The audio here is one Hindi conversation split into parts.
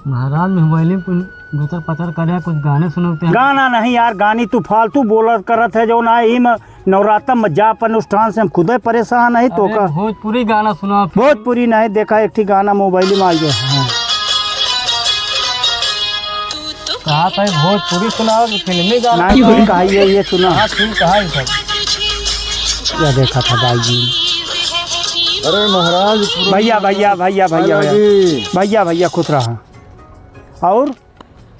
महाराज मोबाइल में गुतर पतर करे कुछ गाने सुनते हैं। गाना नहीं यार, गानी तू फालतू बोलत करत है जो ना ही में नवरात्र में जा अनुष्ठान से हम खुद ही परेशान है। तो का भोजपुरी गाना सुना। भोजपुरी नहीं देखा, एक ही गाना मोबाइल में आ गया। हाँ। कहा था भोजपुरी सुनाओ कि फिल्मी गाना? नहीं कहा ये सुना। हाँ ठीक है सब। क्या देखा था भाई जी? अरे महाराज भैया भैया भैया भैया भैया भैया खुश रहा। और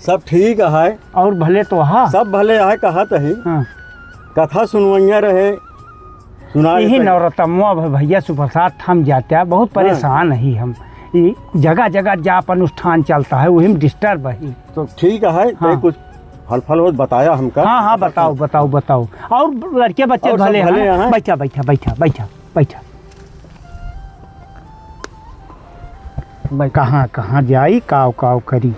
सब ठीक है। और भले तो हाँ सब भले है। कहा तो है हाँ। कथा सुनवैया रहे सुना यही नवरत्नवा भैया सुप्रसाद थम जाते हैं। बहुत परेशान है हम। जगह जगह जाप अनुष्ठान चलता है, वही में डिस्टर्ब है। तो ठीक है। हाँ। कुछ फल फल हो बताया हमका। हाँ हाँ बताओ बताओ बताओ। और लड़के बच्चे और भले भले हैं? हैं? बैठा बैठा बैठा बैठा बैठा। कहाँ कहाँ जाई काव काव करी।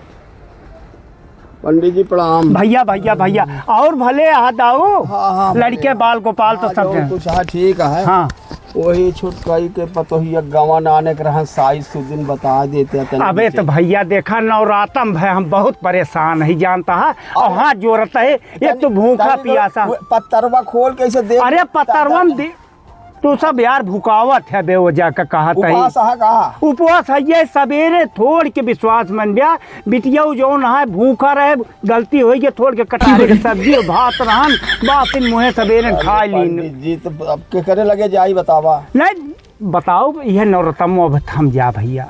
पंडित जी प्रणाम। भैया भैया भैया और भले हाथ आओ। हाँ, लड़के बाल गोपाल तो सब हैं। कुछ ठीक है। हाँ वही छुटकाई के पतोहिया गवन आने के रहन साइज दिन बता देते हैं। अबे तो भैया देखा नवरातम भाई हम बहुत परेशान है जानता है। और हाथ जोड़ता है एक तो भूखा पियासा। पत्तरवा खोल कैसे देख। अरे पत्तरवा में तू सब यार भुकावत है बेवजह का कहा उपवास है कहा। उपवास है ये सवेरे थोड़ के विश्वास मन गया बिटिया जो नहा भूखा रहे गलती हो गई थोड़ के कटारे के सब्जी भात रहन बासिन मुहे सवेरे खा ली। जी तो अब के करे लगे जाई बतावा। नहीं बताओ यह नवरत्न अब थम जा भैया।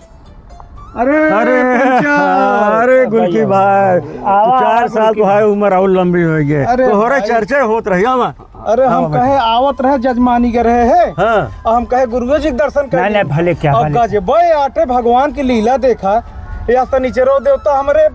अरे अरे गुलकी भाई 4 साल तो है उम्र और लंबी हो गई। अरे तो हो रहे भाई। चर्चा होत रही हवा। अरे हम कहे आवत रहे जजमानी के रहे है। हाँ। हम कहे गुरुजी जी के दर्शन कर। नहीं भले क्या अब भले। गजबे आटे भगवान की लीला देखा। या शनिचरो देवता हमारे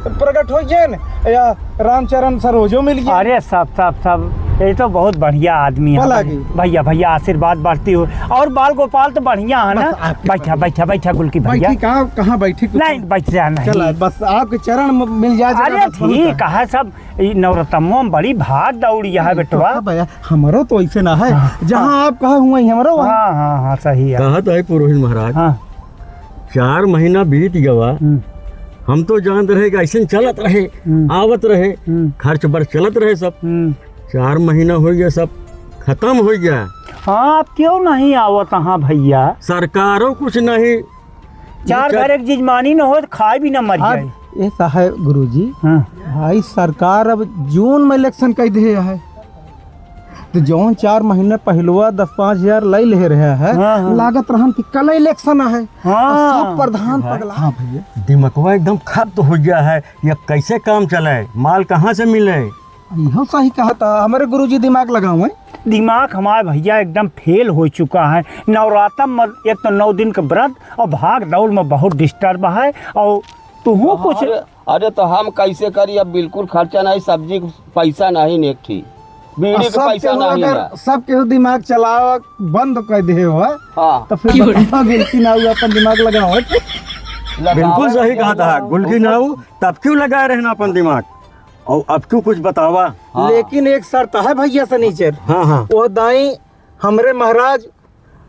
प्रकट हो गए न या रामचरण सरोजो मिल गया। अरे सब सब सब ये तो बहुत बढ़िया आदमी है भैया भैया आशीर्वाद बढ़ती हो। और बाल गोपाल तो बढ़िया है ना। बैठा बैठा बैठा गुलकी भैया। कहाँ बैठी नहीं बैठ जा चला नहीं। बस आपके चरण मिल जाए। अरे ठीक है सब नवरत्नों में बड़ी भाग दौड़ी है बेटवा। भैया हमारो तो ऐसे ना है। जहाँ आप कहा हुआ हमारो। हाँ हाँ हाँ सही है। कहा तो है पुरोहित महाराज। हाँ 4 महीना बीत गवा। हम तो जानते रहे कि ऐसे चलत रहे आवत रहे खर्च बर्च चलत रहे सब। 4 महीना हो गया सब खत्म हो गया। हाँ आप क्यों नहीं आवत हाँ भैया? सरकारों कुछ नहीं। 4 घर एक जिजमानी न हो खाए भी न मर जाए। ऐसा है गुरुजी। हाँ भाई सरकार अब जून में इलेक्शन कर दे है। तो जौन 4 महीने पहलुआ 10-5 हजार ले रहे है। हाँ। लागत रहन कि कल इलेक्शन है। हाँ। सब प्रधान पगला। हाँ भैया दिमागवा एकदम खत्म हो गया है। ये कैसे काम चले माल कहाँ से मिले? यह सही कहा था हमारे गुरुजी दिमाग लगाओ। दिमाग हमारे भैया एकदम फेल हो चुका है। नवरात्र में एक तो 9 दिन का व्रत और भाग दौड़ में बहुत डिस्टर्ब है। और तू कुछ अरे तो हम कैसे करी? अब बिल्कुल खर्चा नहीं, सब्जी पैसा नहीं, नेक थी बीड़ी का पैसा नहीं है। सबके दिमाग चलाओ बंद कर दे हो। हाँ तो फिर गिनती ना हुआ अपन दिमाग लगाओ। बिल्कुल सही कहा था गुलकी नाऊ। तब क्यों लगाए रहना अपन दिमाग? और अब क्यों कुछ बतावा। हाँ। लेकिन एक शर्त है भैया सनीचर। हाँ हाँ वो दाई हमरे महाराज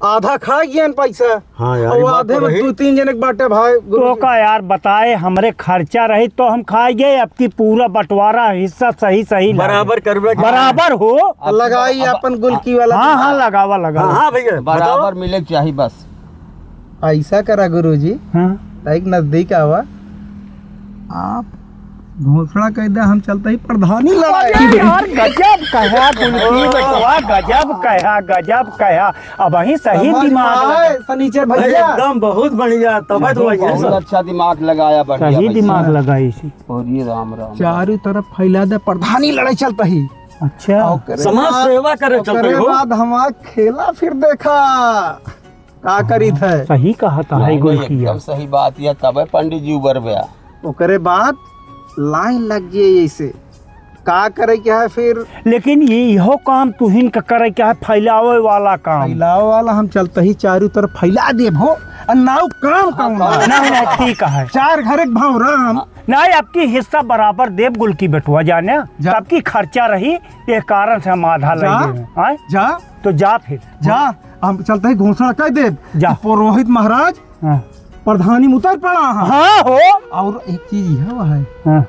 आधा खा गया पैसा। हाँ यार और ये वो बात आधे तो में रही। 2-3 जने के बाटे भाई। तो का यार बताए हमरे खर्चा रही तो हम खाएंगे। अब की पूरा बंटवारा हिस्सा सही सही बराबर करवे बराबर हो। लगाई अपन गुलकी वाला। हाँ हाँ लगावा लगावा। हाँ भैया बराबर मिले चाहिए बस। ऐसा करा गुरुजी। हाँ एक नजदीक आवा आप घोषणा कर दे हम चलते ही प्रधानी लड़ाई। यार गजब कहा गुलकी बेटवा गजब कहा। अब वही सही दिमाग लगा। सनीचर भैया एकदम बहुत बढ़िया। तब तो बहुत अच्छा दिमाग लगाया बढ़िया सही भाई। दिमाग लगाई इसी। और ये राम राम चारों तरफ फैला दे प्रधानी लड़ाई चलता ही। अच्छा समाज सेवा करे चलते हो। बाद हमारा खेला फिर देखा का करी थे। सही कहा था है गुलकी। एकदम सही बात है। तब पंडित जी उबर गया। ओकरे बाद लाइन लग जाए ऐसे का करे क्या है फिर। लेकिन ये इहो काम तुहिन का करे क्या है फैलावे वाला काम। फैलाव वाला हम चलते ही चारों तरफ फैला दे भो नाव काम नहीं ठीक है। 4 घर एक भाव राम। नहीं आपकी हिस्सा बराबर देव गुलकी बेटुआ जाने आपकी खर्चा रही ये कारण से हम आधा लगे। जा तो जा फिर जा हम चलते ही घोषणा कर दे जा। पुरोहित महाराज हाँ। प्रधानी में उतर पड़ा हाँ। हाँ हो। और एक चीज यह हुआ है हाँ।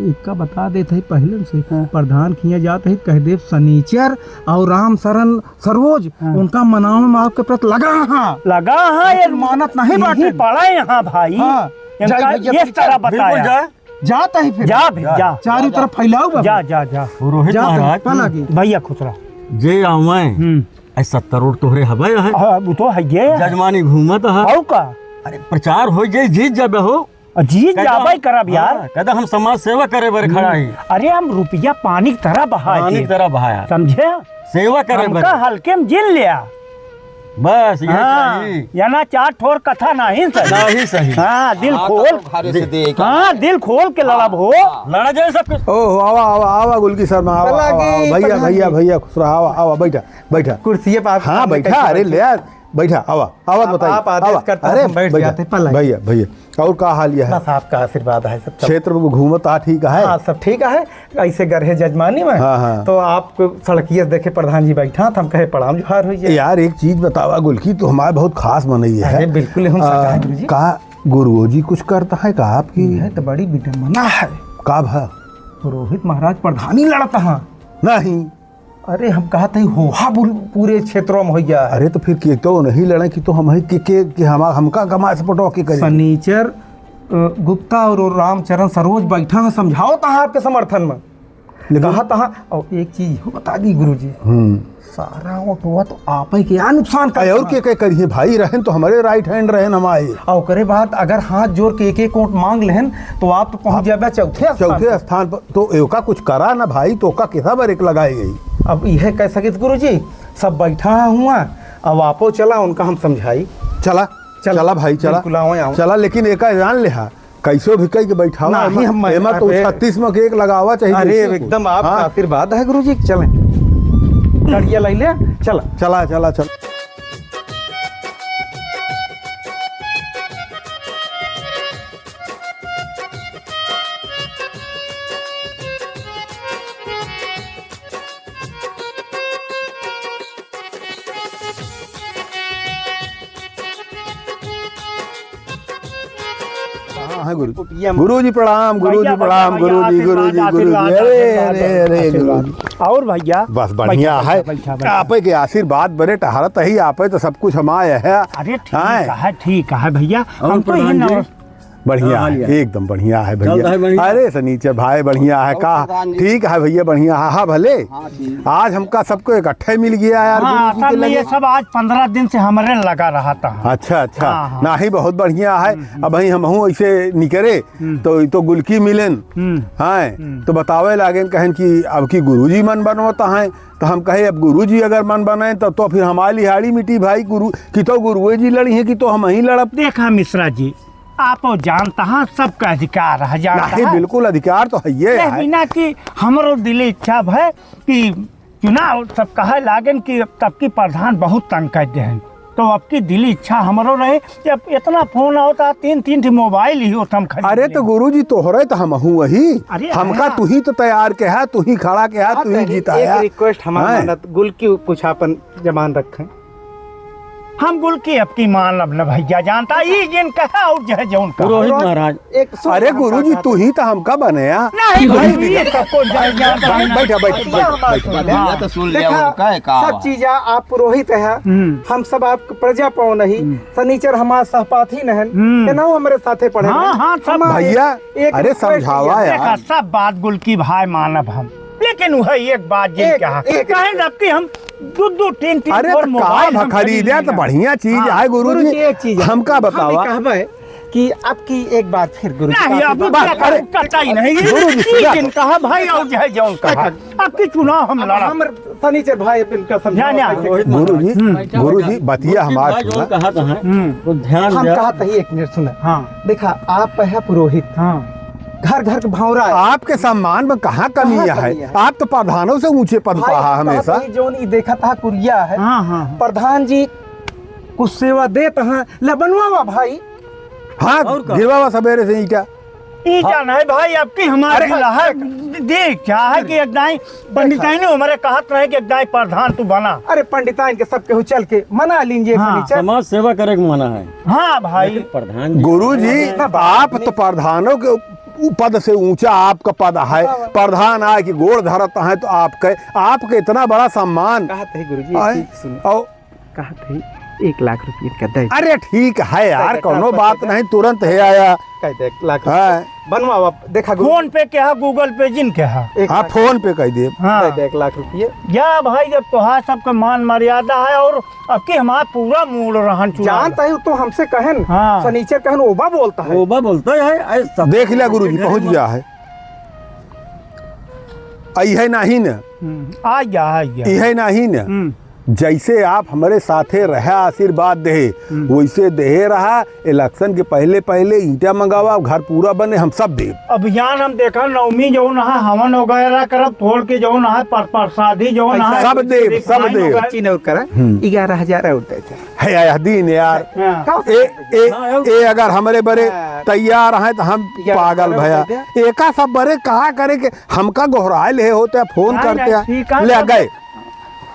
एक का बता देते है पहले से प्रधान खिया जाते है कह दे शनिचर और राम शरण सरोज उनका मनाव में आपके प्रति लगा हाँ ये मानत नहीं बाटे पड़ा यहाँ भाई। हाँ। इनका ये तरह बताया जाता है फिर जा जा चारों तरफ फैलाओ बाबू। जा जा जा पुरोहित महाराज भैया खुश रहा। जे आवे ऐसा करोड़ तोहरे हवा है वो तो है ये जजमानी घूमत है हाउ का अरे प्रचार हो जाए जीत जाबे हो जीत जाबे करब यार। कहता हम समाज सेवा करे बर खड़ा ही अरे हम रुपया पानी की तरह बहा पानी की तरह बहाया समझे सेवा करे बर हमका हल्के में जिन लिया बस ये चाहिए या ना चार ठोर कथा नहीं सही नहीं सही हाँ दिल खोल हाँ दिल खोल के लड़ब हो लड़ा जाए सब कुछ ओह आवा आवा आवा गुलकी शर्मा आवा भैया भैया भैया खुश रहा आवा आवा बैठा बैठा कुर्सी पे हाँ बैठा अरे ले यार बैठा आवा आवाज बताइए आप आदेश करते हैं, अरे हम बैठ बैठा। जाते हैं, पलाई। भैया भैया और का हाल यह है बस आपका आशीर्वाद है सब क्षेत्र में घूमत आ ठीक है हाँ सब ठीक है ऐसे गरहे जजमानी में हाँ, हाँ। तो आपको सड़किया देखे प्रधान जी बैठा था हम कहे प्रणाम जुहार हुई यार एक चीज बतावा गुलकी तो हमारे बहुत खास मनई है अरे बिल्कुल हम सका है गुरुजी का गुरु जी कुछ करता है का आपकी है तो बड़ी विडम्बना है का भा पुरोहित महाराज प्रधानी लड़ता है नहीं अरे हम कहा था होहा पूरे क्षेत्रों में हो गया है अरे तो फिर के तो नहीं लड़े कि तो हम ही के हमका कमा सपोर्ट के करें फर्नीचर गुप्ता और रामचरण सरोज बैठा है समझाओ तहाँ आपके समर्थन में कहा तहाँ और एक चीज हो बता दी गुरुजी सारा ऑटोवा तो आप ही के नुकसान कर और के करिए भाई रहन तो हमारे राइट हैंड रहन हमारे और करे बात अगर हाथ जोड़ के एक वोट मांग लेहन तो आप तो पहुंच जाबे चौथे स्थान पर तो एवका कुछ करा ना भाई तो का कैसा बार एक लगाई गई अब यह कह सके गुरुजी सब बैठा हुआ अब आपो चला उनका हम समझाई चला चला भाई चला बिल्कुल आओ चला लेकिन एक जान ले कैसो भी कई के बैठा नहीं, हम एमा तो 36 में केक लगावा चाहिए अरे एकदम आपका आशीर्वाद है गुरुजी चलें गाड़िया ले ले चला चला चला चला गुरु जी प्रणाम गुरु जी प्रणाम गुरु जी गुरु जी गुरु जी अरे अरे अरे गुरु जी और भैया बस बढ़िया है आप के आशीर्वाद बड़े टहरत ही आप तो सब कुछ हमारे है अरे ठीक है भैया हम तो ही बढ़िया है एकदम बढ़िया है भैया अरे सनीचर भाई बढ़िया है का ठीक है भैया बढ़िया है हाँ भले आज हमका सबको इकट्ठे मिल गया यार असल में ये सब आज 15 दिन से हमारे लगा रहा था अच्छा अच्छा ना ही बहुत बढ़िया है अब भाई हम ऐसे निकले तो गुलकी मिलन हाँ तो बतावे लागे कहन कि अब की गुरुजी मन बनवाता है तो हम कहे अब गुरुजी अगर मन बने तो फिर हमारी लिहाड़ी मिट्टी भाई गुरु की तो गुरुए जी लड़ी है कि तो हम ही लड़ब देखा मिश्रा जी आप जानता है सबका अधिकार है जानता है बिल्कुल अधिकार तो है ये है बिना कि हमारो दिल इच्छा है कि चुनाव सब कहे लागन कि तब की प्रधान बहुत तंग कर दे तो अब की दिली इच्छा हमारो रहे जब इतना फोन होता 3 मोबाइल ही होता हम खरीद अरे तो गुरुजी तोहरे तो हम हूँ वही हमका तू ही तो तैयार के है तू ही खड़ा के है तू ही जीता है रिक्वेस्ट हमारा गुल की कुछ अपन जमान रखें हम गुल की अब की मान अब न भैया जानता ये जिन कहा और जह जौन कहा पुरोहित महाराज अरे गुरुजी तू ही तो हमका बनाया नहीं भाई ये सबको बैठा बैठा तो सुन लिया उनका है का सब चीज आप पुरोहित है हम सब आप प्रजा पाओ नहीं फर्नीचर हमारे सहपाठी नहीं ना हमारे साथे पढ़े हाँ सब भैया अरे समझावा यार सब बात गुल की भाई मानब हम लेकिन वह एक बात जिन कहा कहे जब कि हम 2-3 अरे मोबाइल खरीदे तो बढ़िया चीज है गुरुजी एक चीज हमका बतावा कि आपकी एक बात फिर गुरु नहीं कहा भाई और जय जौन कहा आपकी चुनाव हम लड़ा फर्नीचर भाई का समझाना गुरुजी बतिया हमारा जो कहा था तो ध्यान हम कहा था एक मिनट सुना हाँ देखा आप है पुरोहित हाँ घर घर के भौरा आपके सम्मान में कहाँ कमी है आप तो प्रधानों से ऊंचे पद पर हमेशा जो नहीं देखा था कुरिया है प्रधान जी कुछ सेवा देता है ले बनवा भाई हाँ गिरवा सवेरे से ईटा ई जान है भाई आपकी हमारी है देख क्या है कि एक दाई पंडिताई ने हमारे कहत रहे कि एक दाई प्रधान तू बना। अरे पंडिताइन के सब केहू चल के मना लीजिए हाँ। फर्नीचर। समाज सेवा करे के मना है हाँ भाई प्रधान जी। गुरु जी आप तो प्रधानों के पद से ऊंचा आपका पद है, प्रधान आए कि गोड़ धरत है तो आपके इतना बड़ा सम्मान। कहते हैं गुरुजी आए, एक चीज सुनो। और कहते हैं 1 लाख रुपये का दे। अरे ठीक है यार, कोनो बात नहीं, तुरंत है आया। कहते 1 लाख हाँ बनवाओ आप देखा फोन पे क्या है गूगल पे जिन क्या है हाँ फोन पे कह दे। हाँ 1 लाख रुपये। या भाई जब त्योहार सबका मान मर्यादा है और अब की हमारा पूरा मूड रहन जानता है तो हमसे कहन हाँ। फर्नीचर कहन ओबा बोलता है। ओबा बोलता है देख लिया गुरु जी पहुंच गया है। है नहीं न, आ गया है नहीं न। जैसे आप हमारे साथे रहे आशीर्वाद दे वैसे दे रहा। इलेक्शन के पहले पहले ईंटा मंगावा, घर पूरा बने, हम सब दे। अभियान हम देखा नवमी जो है हवन वगैरह करब थोड़ के जो है प्रसादी जो है सब देव, सब देव। चीन और करा 11,000 और देते है आया दिन यार। ए अगर हमारे बड़े तैयार हैं तो हम पागल भैया। एका सब बड़े कहा करे के हमका गोहराए ले होते फोन करते ले गए।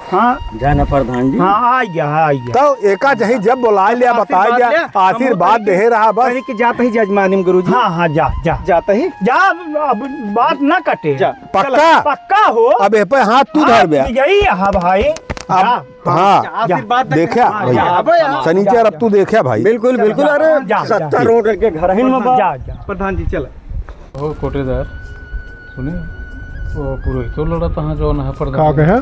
हाँ जाना प्रधान जी। हाँ आ गया तो एका चाहे जब बुला लिया बता दिया आशीर्वाद दे रहा बस। कि जाते ही जजमानी गुरुजी। हाँ हाँ जा जाते ही जा अब बात न कटे जा। पक्का पक्का हो। अब ए पे हाथ तू धर बे यही हाँ भाई अब। हाँ आशीर्वाद देखा भैया शनिचर अब तू देखा भाई। बिल्कुल बिल्कुल। अरे 70 रोड के घर ही में जा प्रधान जी चला। ओ कोटेदार सुनिए, वो पुरोहितो लड़ता है जो ना का प्रधान कहे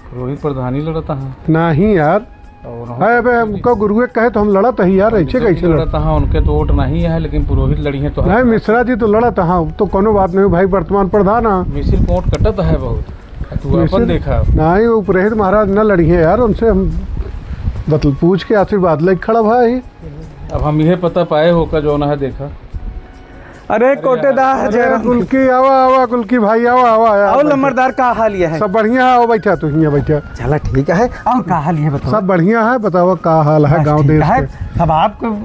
पुरोहित प्रधानी लड़ता है नहीं यार। और अबे हमको गुरुए कहे तो हम लड़त है यार, ऐसे कैसे लड़त? लड़ता है उनके तो वोट नहीं है लेकिन पुरोहित लड़ी है तो नहीं मिश्रा जी तो लड़त हाँ तो कोनो बात नहीं भाई, वर्तमान प्रधान हाँ। मिसिर को वोट कटत है बहुत। तू अपन देखा नहीं वो पुरोहित महाराज न लड़ी है यार, उनसे हम बतल पूछ के आशीर्वाद लेके खड़ा भाई। अब हम यह पता पाए हो का जो ना है देखा। अरे कोटेदार अरे गुलकी आवा आवा गुलकी भाई आवा आवा और नंबरदार का हाल ये है? सब बढ़िया है। आओ बैठा तू यहाँ बैठा। चला ठीक है। और का हाल ये बताओ? सब बढ़िया है, बताओ का हाल है गांव देश है के? सब आपको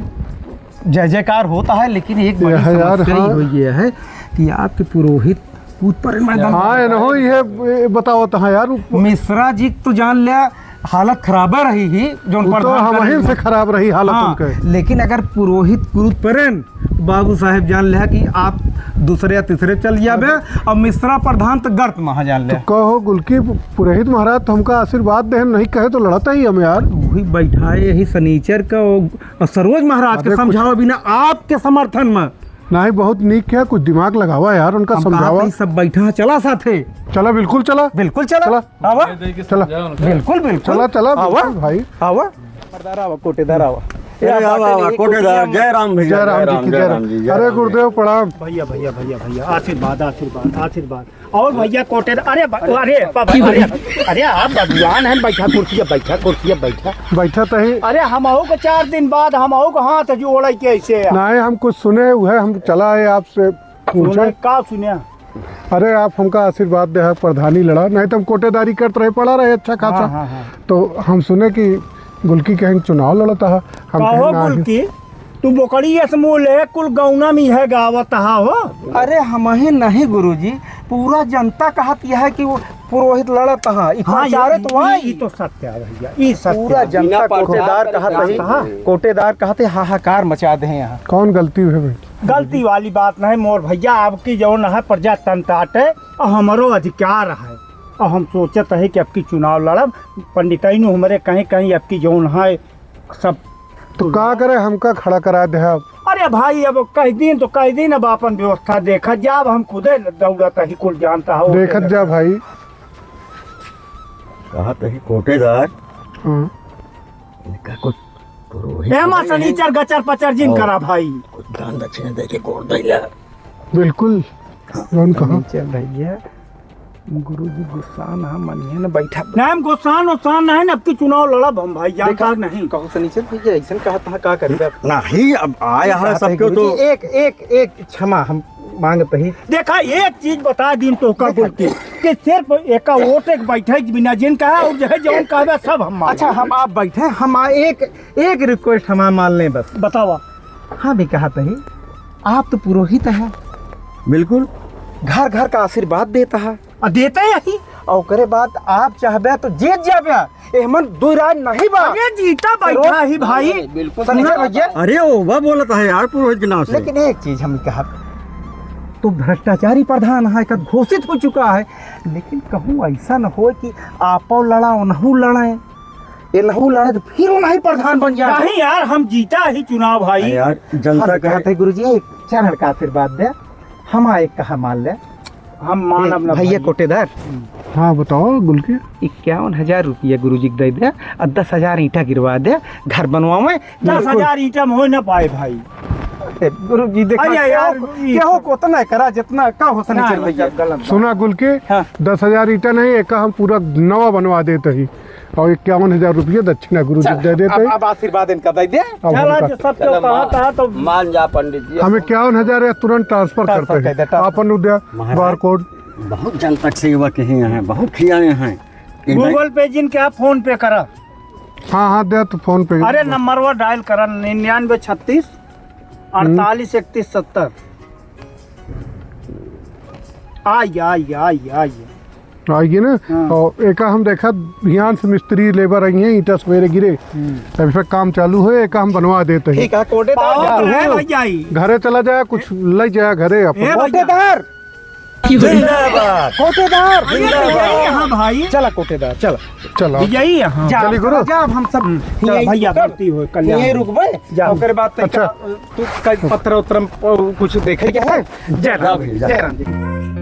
जय जयकार होता है लेकिन एक बड़ी है यार, समस्या हाँ। हुई ये है कि आपके पुरोहित पूत पर हाँ नहीं ये बताओ तो हाँ यार। मिश्रा जी तो जान लिया हालत खराब रही ही जो तो हमारी से खराब रही हालत उनके। लेकिन अगर पुरोहित कुरुत परन बाबू साहब जान लिया कि आप दूसरे या तीसरे चल जाबे और मिश्रा प्रधान तो गर्त महा जान लिया। कहो गुलकी पुरोहित महाराज तो हमका आशीर्वाद दे, नहीं कहे तो लड़ता ही हम यार। वही बैठा है यही सनीचर का और सरोज महाराज के समझाओ बिना आपके समर्थन में। नहीं बहुत नीक है, कुछ दिमाग लगावा यार उनका, समझावा। सब बैठा चला साथे। चला बिल्कुल चला बिल्कुल चला चला आवा चला बिल्कुल बिल्कुल चला चला आवा बिल्कुल भाई। आवा मर्दार आवा कोटेदार आवा। कोटेदार जय राम भैया। जय राम जी की जय राम। अरे गुरुदेव प्रणाम। भैया भैया भैया भैया आशीर्वाद आशीर्वाद आशीर्वाद। और भैया कोटे अरे अरे आप भगवान हैं। बैठा कुर्सिया बैठा बैठा तो ही अरे हम को 4 दिन बाद हम को हाथ जोड़ के ऐसे नहीं हम कुछ सुने हुए, हम चला है आपसे पूछे। का सुनिया? अरे आप हमका आशीर्वाद दे है, प्रधानी लड़ा, नहीं तो हम कोटेदारी करते रहे, पड़ा रहे अच्छा खासा। तो हम सुने कि गुलकी कहीं चुनाव लड़ता है। हम कहो कहें नहीं। गुलकी तू बोकड़ी समूल है कुल गौना में है गावत हो। अरे हम ही नहीं गुरुजी, पूरा जनता कहती है कि वो पुरोहित लड़त है। हाँ तो तो सत्य है भैया, ये सत्य पूरा है। जनता कोटेदार कहते कोटेदार कहते हाहाकार मचा दे यहाँ। कौन गलती हुई भाई? गलती वाली बात नहीं मोर भैया, आपकी जौन है प्रजातंत्र आटे और हमारो अधिकार है और हम सोचत है कि आपकी चुनाव लड़ब। पंडिताइन हमारे कहीं कहीं आपकी जौन है सब तो का करे हमका खड़ा करा दे आप। अरे भाई अब कह दिन अब अपन व्यवस्था देखा जाब, हम खुदे दौड़त ही कुल जानता हो। देखत जा भाई। कहा तो कोटेदार हाँ। इनका कुछ पुरोहित हेमा सनीचर गचर पचर जिन करा भाई। कुछ दान दक्षिणा दे के गोड़ दैला। बिल्कुल कौन कहा? चल भैया गुरुजी गुस्सा ना मनिए ना बैठा। नाम गोसान ओसान नहीं अब की चुनाव लड़ब हम भाई जानता नहीं। कहो सनीचर भैया ऐसा कहा था का करेगा? नहीं अब आया है सबको तो एक एक एक क्षमा हम मांगते ही। देखा एक चीज बता दिन तो का बोलती कि सिर्फ एक वोट एक बैठे बिना जिन कहा और जो है जौन कहा सब हम मान। अच्छा हम आप बैठे, हम एक रिक्वेस्ट हम मान लें बस। बतावा। हाँ भी कहा ही आप तो पुरोहित हैं बिल्कुल। घर घर का आशीर्वाद देता है और देते यही और करे बाद आप चाहबे तो जीत जाबे एहमन दो राय नहीं बा। अरे जीता बैठा ही भाई। बिल्कुल सनीचर भैया अरे ओवा बोलता है यार पुरोहित के नाम से। लेकिन एक चीज हम कहा तो भ्रष्टाचारी प्रधान है का घोषित हो चुका है, लेकिन कहूँ ऐसा न हो कि आपो लड़ा ओनहू लड़े, ये नहू लड़े तो फिर ओनही प्रधान बन जाए। नहीं यार हम जीता ही चुनाव भाई। यार जनता का कहते गुरु जी एक चरण का आशीर्वाद दे, हम आए कहा मान ले हम मान अपना भैया कोटेदार हाँ बताओ गुलकी। 51,000 रुपया गुरु जी दे दे और 10,000 ईंटा गिरवा दे, घर बनवावे। 10,000 ईंटा में हो न पाए भाई। गुरु जी देखो अरे यार, केहो को उतना करा जितना का हो सनीचर भैया। गलत सुना गुलकी, हाँ। 10,000 ईटा नहीं, एक हम पूरा नवा बनवा देते ही और 51,000 रुपया दक्षिणा गुरु जी दे देते ही। अब आशीर्वाद इनका दे दे। अब चला उनका- जो सब तो कहा था तो मान जा पंडित जी। हम 51,000 या तुरंत ट्रांसफर ट्रांसफर करते कर हैं देता। अपन उद्या बार कोड। बहुत जनता की सेवा किए हैं, बहुत खिलाए हैं। एक बार- गूगल पे जिन क्या फोन पे करा। हाँ हाँ दे तो फोन पे। अरे नंबरवा डायल करा 9936 48 31 70। आइए आइए आइए आइए। आएगी ना। और एक हम देखा ध्यान से मिस्त्री लेबर आई हैं, ईटा सवेरे गिरे अभी फिर काम चालू है, एक हम बनवा देते हैं। ठीक है कोटेदार पावर है भैया ही। घरे चला जाए कुछ ले जाए घरे अपन। ए भैया। कोटेदार जिंदाबाद कोटेदार अरे भैया ही यहाँ भाई। चला कोटेदार चला चलो भैया ही यहाँ। जा चली गुरु। जा हम सब चलो भैया भर्ती हो कल्याण। ये रुकबे जा। ओकरे बाद तक अच्छा। तू कई पत्र उत्र कुछ देखे के है। जय राम जी।